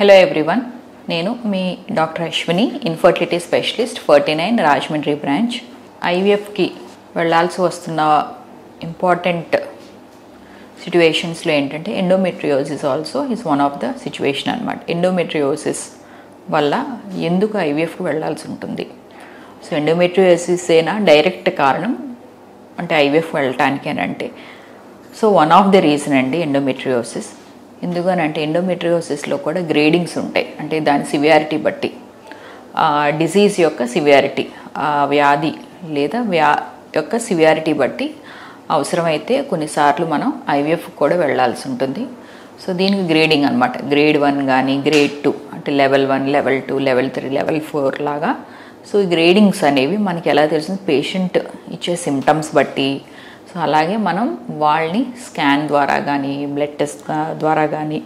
Hello everyone, నేను మీ doctor Ashwini, infertility specialist, 49 Rajahmundry branch. ఐవీఎఫ్కి వెళ్ళాల్సి వస్తున్న ఇంపార్టెంట్ సిట్యువేషన్స్లో ఏంటంటే endometriosis also is one of the situation అనమాట. ఎండోమెట్రియోసిస్ వల్ల ఎందుకు ఐవీఎఫ్కి వెళ్ళాల్సి ఉంటుంది? సో ఎండోమెట్రియోసిస్ ఏనా డైరెక్ట్ కారణం అంటే ఐవీఎఫ్ వెళ్ళటానికి అని అంటే, so one of the reason అండి ఎండోమెట్రియోసిస్. ఎందుకనంటే ఎండోమెట్రియోసిస్లో కూడా గ్రేడింగ్స్ ఉంటాయి. అంటే దాని సివియారిటీ బట్టి, డిసీజ్ యొక్క సివియారిటీ, వ్యాధి లేదా యొక్క సివియారిటీ బట్టి అవసరమైతే కొన్నిసార్లు మనం ఐవీఎఫ్ కూడా వెళ్ళాల్సి ఉంటుంది. సో దీనికి గ్రేడింగ్ అనమాట. గ్రేడ్ 1 కానీ గ్రేడ్ 2 అంటే లెవెల్ 1, లెవెల్ 2, లెవెల్ 3, లెవెల్ 4 లాగా. సో ఈ గ్రేడింగ్స్ అనేవి మనకి ఎలా తెలుస్తుంది? పేషెంట్ ఇచ్చే సిమ్టమ్స్ బట్టి. సో అలాగే మనం వాళ్ళని స్కాన్ ద్వారా కానీ బ్లడ్ టెస్ట్ ద్వారా కానీ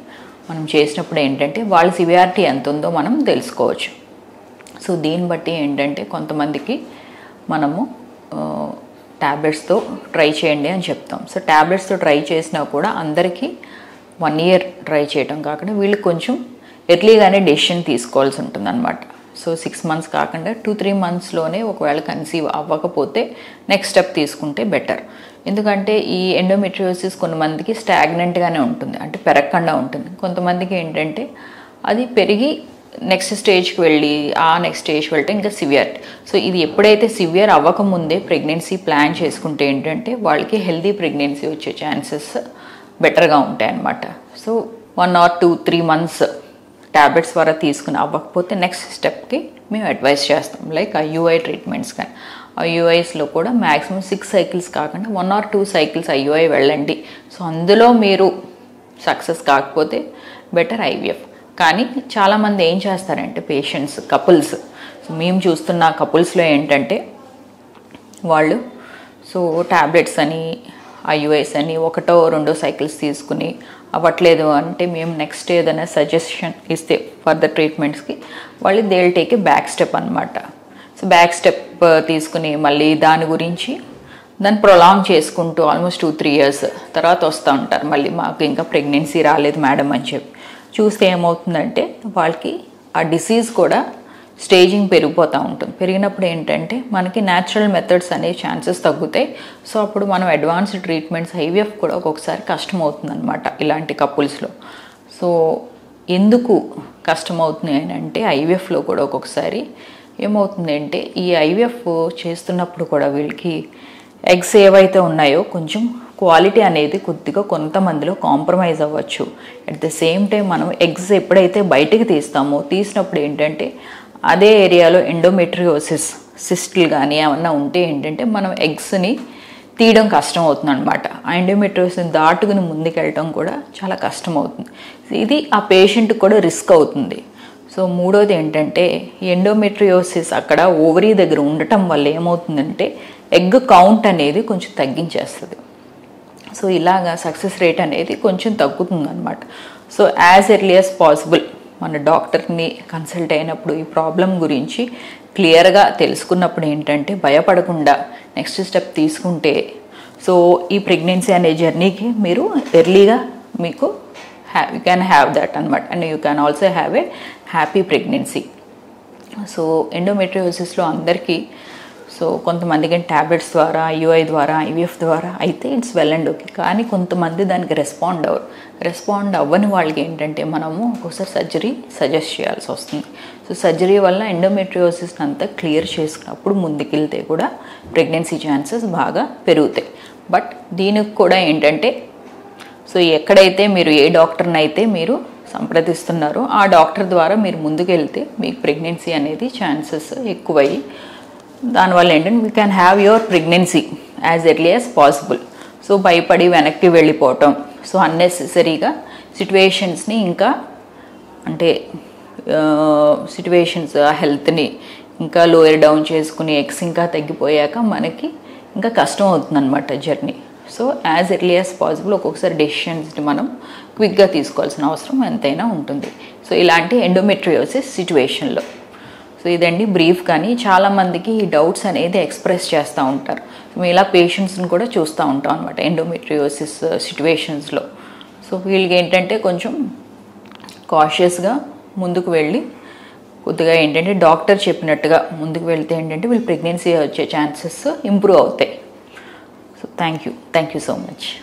మనం చేసినప్పుడు ఏంటంటే వాళ్ళ సివియారిటీ ఎంత ఉందో మనం తెలుసుకోవచ్చు. సో దీన్ని బట్టి ఏంటంటే కొంతమందికి మనము ట్యాబ్లెట్స్తో ట్రై చేయండి అని చెప్తాం. సో ట్యాబ్లెట్స్తో ట్రై చేసినా కూడా అందరికీ 1 year ట్రై చేయటం కాకుండా వీళ్ళు కొంచెం ఎర్లీగానే డెసిషన్ తీసుకోవాల్సి ఉంటుంది అనమాట. సో 6 months కాకుండా 2-3 monthsలోనే ఒకవేళ కన్సీవ్ అవ్వకపోతే నెక్స్ట్ స్టెప్ తీసుకుంటే బెటర్. ఎందుకంటే ఈ ఎండోమెట్రియోసిస్ కొంతమందికి స్టాగ్నెంట్గానే ఉంటుంది, అంటే పెరగకుండా ఉంటుంది. కొంతమందికి ఏంటంటే అది పెరిగి నెక్స్ట్ స్టేజ్కి వెళ్ళి నెక్స్ట్ స్టేజ్కి వెళ్తే ఇంకా సివియర్. సో ఇది ఎప్పుడైతే సివియర్ అవ్వకముందే ప్రెగ్నెన్సీ ప్లాన్ చేసుకుంటే ఏంటంటే వాళ్ళకి హెల్దీ ప్రెగ్నెన్సీ వచ్చే ఛాన్సెస్ బెటర్గా ఉంటాయి అన్నమాట. సో 1 or 2-3 months ట్యాబ్లెట్స్ ద్వారా తీసుకుని అవ్వకపోతే నెక్స్ట్ స్టెప్కి మేము అడ్వైస్ చేస్తాం. లైక్ ఐయుఐ ట్రీట్మెంట్స్ కానీ ఐయుఐస్లో కూడా మ్యాక్సిమం 6 cycles కాకుండా 1 or 2 cycles ఐయుఐ వెళ్ళండి. సో అందులో మీరు సక్సెస్ కాకపోతే బెటర్ ఐవీఎఫ్. కానీ చాలామంది ఏం చేస్తారంటే పేషెంట్స్, కపుల్స్, సో మేము చూస్తున్న కపుల్స్లో ఏంటంటే వాళ్ళు సో ట్యాబ్లెట్స్ అని ఐయుఐస్ అని 1-2 cycles తీసుకుని అవ్వట్లేదు అంటే మేము నెక్స్ట్ ఏదైనా సజెషన్ ఇస్తే ఫర్దర్ ట్రీట్మెంట్స్కి వాళ్ళు they will take a back step అనమాట. సో బ్యాక్ స్టెప్ తీసుకుని మళ్ళీ దాని గురించి దాన్ని ప్రొలాంగ్ చేసుకుంటూ ఆల్మోస్ట్ 2-3 years తర్వాత వస్తూ ఉంటారు. మళ్ళీ మాకు ఇంకా ప్రెగ్నెన్సీ రాలేదు మేడం అని చెప్పి చూస్తే ఏమవుతుందంటే వాళ్ళకి ఆ డిసీజ్ కూడా స్టేజింగ్ పెరిగిపోతూ ఉంటుంది. పెరిగినప్పుడు ఏంటంటే మనకి న్యాచురల్ మెథడ్స్ అనే ఛాన్సెస్ తగ్గుతాయి. సో అప్పుడు మనం అడ్వాన్స్డ్ ట్రీట్మెంట్స్ ఐవీఎఫ్ కూడా ఒక్కొక్కసారి కష్టం అవుతుంది అనమాట ఇలాంటి కపుల్స్లో. సో ఎందుకు కష్టమవుతుంది అని అంటే ఐవీఎఫ్లో కూడా ఒక్కొక్కసారి ఏమవుతుంది అంటే ఈ ఐవీఎఫ్ చేస్తున్నప్పుడు కూడా వీళ్ళకి ఎగ్స్ ఏవైతే ఉన్నాయో కొంచెం క్వాలిటీ అనేది కొద్దిగా కొంతమందిలో కాంప్రమైజ్ అవ్వచ్చు. అట్ ద సేమ్ టైం మనం ఎగ్స్ ఎప్పుడైతే బయటికి తీస్తామో తీసినప్పుడు ఏంటంటే అదే ఏరియాలో ఎండోమెట్రియోసిస్ సిస్టులు కానీ ఏమన్నా ఉంటే ఏంటంటే మనం ఎగ్స్ని తీయడం కష్టం అవుతుంది అనమాట. ఆ ఎండోమెట్రియోసిస్ దాటుకుని ముందుకెళ్ళటం కూడా చాలా కష్టం అవుతుంది. ఇది ఆ పేషెంట్కి కూడా రిస్క్ అవుతుంది. సో మూడోది ఏంటంటే ఎండోమెట్రియోసిస్ అక్కడ ఓవరీ దగ్గర ఉండటం వల్ల ఏమవుతుందంటే ఎగ్ కౌంట్ అనేది కొంచెం తగ్గించేస్తుంది. సో ఇలాగా సక్సెస్ రేట్ అనేది కొంచెం తగ్గుతుంది అనమాట. So as early as possible మన డాక్టర్ని కన్సల్ట్ అయినప్పుడు ఈ ప్రాబ్లం గురించి క్లియర్గా తెలుసుకున్నప్పుడు ఏంటంటే భయపడకుండా నెక్స్ట్ స్టెప్ తీసుకుంటే సో ఈ ప్రెగ్నెన్సీ అనే జర్నీకి మీరు ఎర్లీగా మీకు యూ క్యాన్ హ్యావ్ దట్ అనమాట. And you can also have a happy pregnancy. So ఎండోమెట్రియోసిస్లో అందరికీ సో కొంతమందికి ట్యాబ్లెట్స్ ద్వారా ఐయుఐ ద్వారా ఐవీఎఫ్ ద్వారా అయితే ఇట్స్ వెల్ అండ్ ఓకే. కానీ కొంతమంది దానికి రెస్పాండ్ అవ్వని వాళ్ళకి ఏంటంటే మనము ఒక్కోసారి సర్జరీ సజెస్ట్ చేయాల్సి వస్తుంది. సో సర్జరీ వల్ల ఎండోమెట్రియోసిస్ అంతా క్లియర్ చేసుకున్నప్పుడు ముందుకెళ్తే కూడా ప్రెగ్నెన్సీ ఛాన్సెస్ బాగా పెరుగుతాయి. బట్ దీనికి కూడా ఏంటంటే సో ఎక్కడైతే మీరు ఏ డాక్టర్ని అయితే మీరు సంప్రదిస్తున్నారో ఆ డాక్టర్ ద్వారా మీరు ముందుకెళ్తే మీకు ప్రెగ్నెన్సీ అనేది ఛాన్సెస్ ఎక్కువయ్యి దానివల్ల ఏంటంటే we can have your pregnancy as early as possible. So భయపడి వెనక్కి వెళ్ళిపోవటం, సో అన్నెసెసరీగా సిట్యువేషన్స్ని ఇంకా అంటే సిట్యువేషన్స్ హెల్త్ని ఇంకా లోయర్ డౌన్ చేసుకుని ఎగ్స్ ఇంకా తగ్గిపోయాక మనకి ఇంకా కష్టం అవుతుంది అనమాట journey. So as early as possible ఒక్కొక్కసారి డెసిషన్స్ని మనం క్విక్గా తీసుకోవాల్సిన అవసరం ఎంతైనా ఉంటుంది. సో ఇలాంటి ఎండోమెట్రియోసిస్ సిట్యువేషన్లో సో ఇదండి బ్రీఫ్. కానీ చాలామందికి ఈ డౌట్స్ అనేది ఎక్స్ప్రెస్ చేస్తూ ఉంటారు. మేము ఇలా పేషెంట్స్ని కూడా చూస్తూ ఉంటాం అనమాట ఎండోమెట్రియోసిస్ సిట్యువేషన్స్లో. సో వీళ్ళకి ఏంటంటే కొంచెం కాషియస్గా ముందుకు వెళ్ళి కొద్దిగా ఏంటంటే డాక్టర్ చెప్పినట్టుగా ముందుకు వెళ్తే ఏంటంటే వీళ్ళు ప్రెగ్నెన్సీ వచ్చే ఛాన్సెస్ ఇంప్రూవ్ అవుతాయి. So thank you so much.